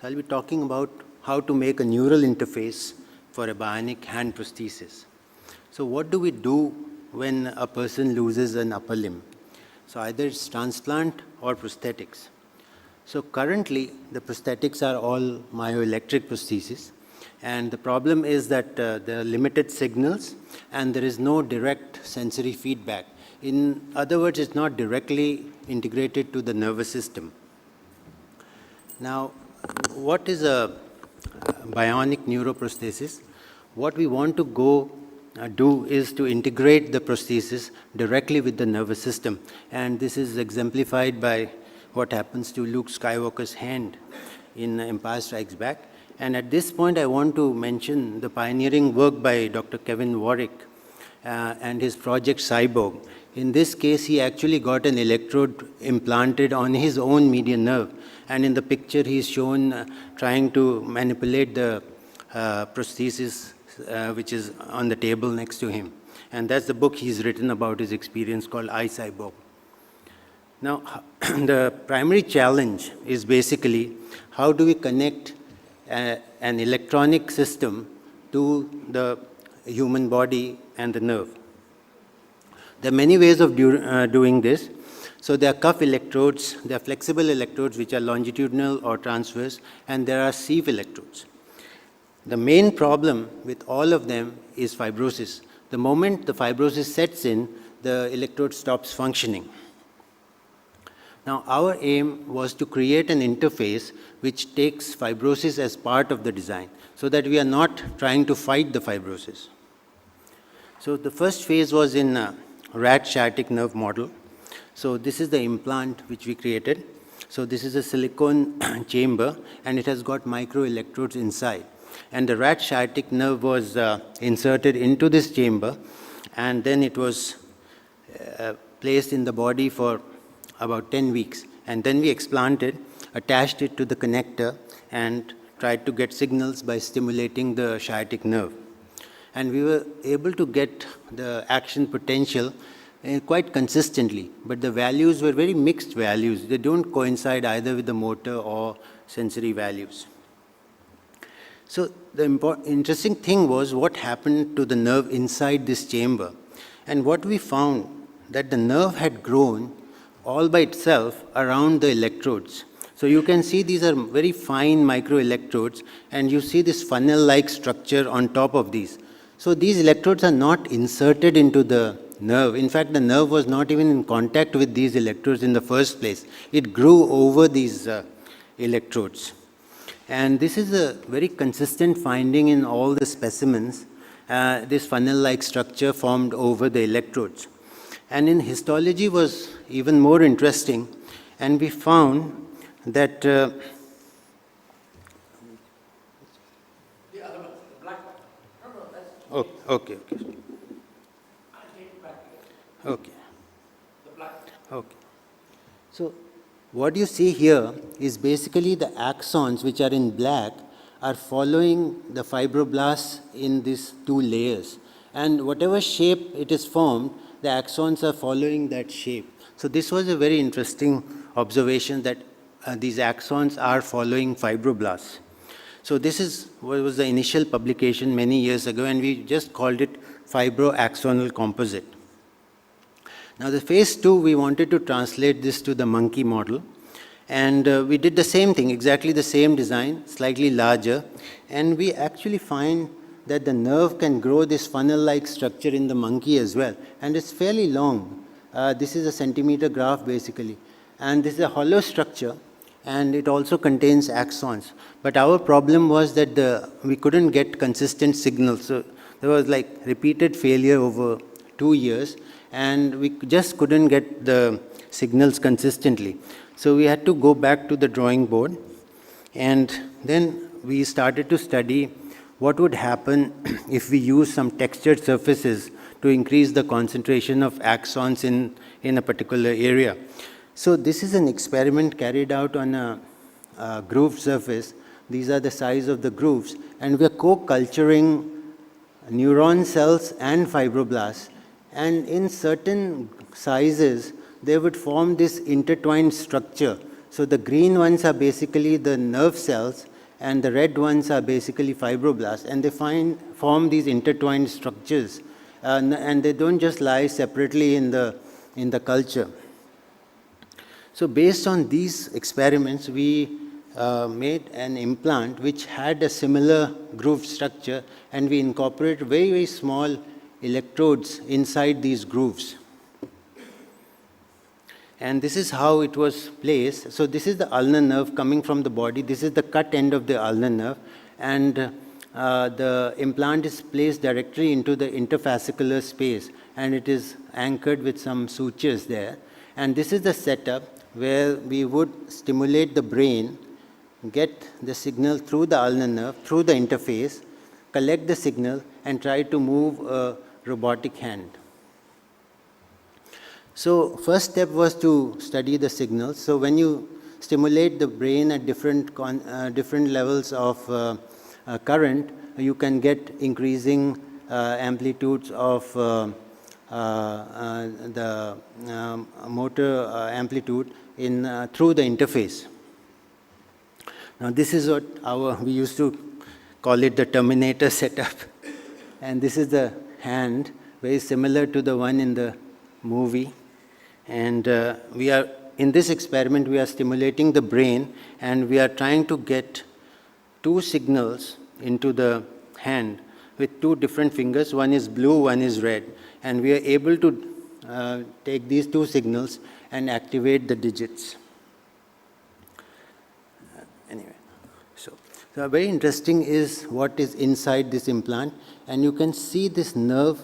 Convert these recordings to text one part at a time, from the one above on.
I'll be talking about how to make a neural interface for a bionic hand prosthesis. So what do we do when a person loses an upper limb? So either it's transplant or prosthetics. So currently, the prosthetics are all myoelectric prostheses. And the problem is that there are limited signals and there is no direct sensory feedback. In other words, it's not directly integrated to the nervous system. Now, what is a bionic neuroprosthesis? What we want to do is to integrate the prosthesis directly with the nervous system. And this is exemplified by what happens to Luke Skywalker's hand in Empire Strikes Back. And at this point, I want to mention the pioneering work by Dr. Kevin Warwick and his project Cyborg. In this case, he actually got an electrode implanted on his own median nerve. And in the picture, he's shown trying to manipulate the prosthesis which is on the table next to him. And that's the book he's written about his experience called iCyborg. Now, the primary challenge is basically how do we connect an electronic system to the human body and the nerve. There are many ways of doing this. So there are cuff electrodes, there are flexible electrodes which are longitudinal or transverse, and there are sieve electrodes. The main problem with all of them is fibrosis. The moment the fibrosis sets in, the electrode stops functioning. Now, our aim was to create an interface which takes fibrosis as part of the design, so that we are not trying to fight the fibrosis. So the first phase was in rat sciatic nerve model. So this is the implant which we created. So this is a silicone chamber, and it has got microelectrodes inside. And the rat sciatic nerve was inserted into this chamber, and then it was placed in the body for about 10 weeks. And then we explanted, attached it to the connector, and tried to get signals by stimulating the sciatic nerve. And we were able to get the action potential quite consistently, but the values were very mixed values. They don't coincide either with the motor or sensory values. So the interesting thing was what happened to the nerve inside this chamber. And what we found that the nerve had grown all by itself around the electrodes. So you can see these are very fine microelectrodes, and you see this funnel-like structure on top of these. So these electrodes are not inserted into the nerve. In fact, the nerve was not even in contact with these electrodes in the first place. It grew over these electrodes. And this is a very consistent finding in all the specimens, this funnel-like structure formed over the electrodes. And in histology was even more interesting, and we found that the other one, the black one. No, that's okay. I take it back. Okay. The black one. Okay. So what you see here is basically the axons which are in black are following the fibroblasts in these two layers. And whatever shape it is formed, the axons are following that shape. So this was a very interesting observation that these axons are following fibroblasts. So this is what was the initial publication many years ago, and we just called it fibroaxonal composite. Now the phase 2, we wanted to translate this to the monkey model, and we did the same thing, exactly the same design, slightly larger, and we actually find that the nerve can grow this funnel-like structure in the monkey as well, and it's fairly long. This is a centimeter graph basically, and this is a hollow structure, and it also contains axons. But our problem was that we couldn't get consistent signals, so there was like repeated failure over 2 years, and we just couldn't get the signals consistently. So we had to go back to the drawing board, and then we started to study what would happen if we use some textured surfaces to increase the concentration of axons in a particular area. So this is an experiment carried out on a grooved surface. These are the size of the grooves, and we are co-culturing neuron cells and fibroblasts, and in certain sizes they would form this intertwined structure So the green ones are basically the nerve cells, and the red ones are basically fibroblasts, and they form these intertwined structures, and they don't just lie separately in the culture. So based on these experiments, we made an implant which had a similar groove structure, and we incorporated very, very small electrodes inside these grooves. And this is how it was placed. So this is the ulnar nerve coming from the body. This is the cut end of the ulnar nerve. And the implant is placed directly into the interfascicular space, and it is anchored with some sutures there. And this is the setup where we would stimulate the brain, get the signal through the ulnar nerve, through the interface, collect the signal, and try to move a robotic hand. So first step was to study the signals. So when you stimulate the brain at different levels of current, you can get increasing amplitudes of the motor amplitude through the interface. Now this is what we used to call it the Terminator setup. And this is the hand, very similar to the one in the movie. And in this experiment, we are stimulating the brain, and we are trying to get two signals into the hand with two different fingers. One is blue, one is red. And we are able to take these two signals and activate the digits. Anyway, so very interesting is what is inside this implant. And you can see this nerve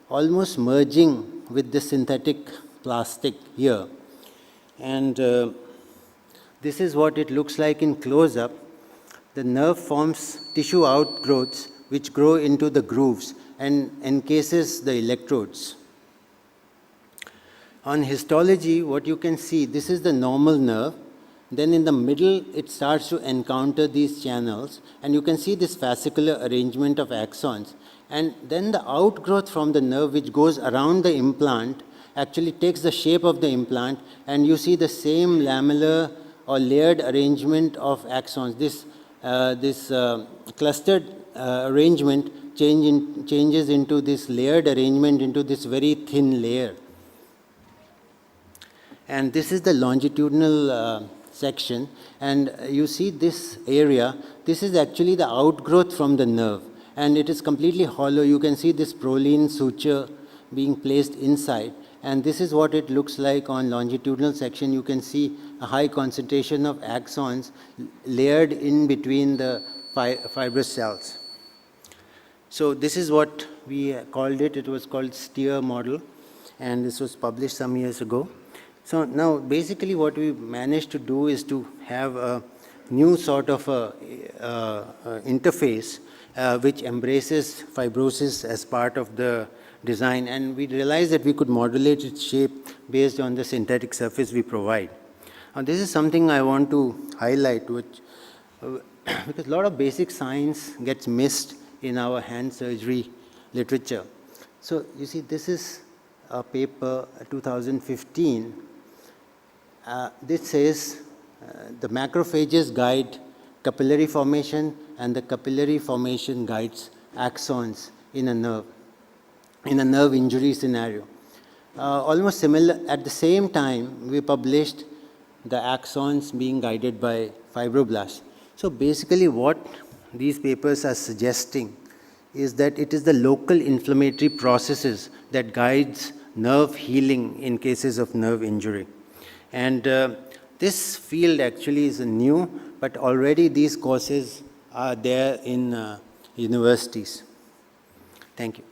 almost merging with the synthetic plastic here. And this is what it looks like in close-up. The nerve forms tissue outgrowths which grow into the grooves and encases the electrodes. On histology, what you can see, this is the normal nerve. Then in the middle, it starts to encounter these channels, and you can see this fascicular arrangement of axons. And then the outgrowth from the nerve which goes around the implant actually takes the shape of the implant, and you see the same lamellar or layered arrangement of axons. This clustered arrangement changes into this layered arrangement, into this very thin layer. And this is the longitudinal section, and you see this area. This is actually the outgrowth from the nerve, and it is completely hollow. You can see this proline suture being placed inside. And this is what it looks like on longitudinal section. You can see a high concentration of axons layered in between the fibrous cells. So this is what we called it. It was called STEER model, and this was published some years ago. So now basically what we managed to do is to have a new sort of interface which embraces fibrosis as part of the design, and we realized that we could modulate its shape based on the synthetic surface we provide. Now this is something I want to highlight, which because a lot of basic science gets missed in our hand surgery literature. So you see, this is a paper 2015. This says the macrophages guide capillary formation, and the capillary formation guides axons in a nerve injury scenario. Almost similar, at the same time, we published the axons being guided by fibroblasts. So basically what these papers are suggesting is that it is the local inflammatory processes that guides nerve healing in cases of nerve injury. And this field actually is new, but already these courses are there in universities. Thank you.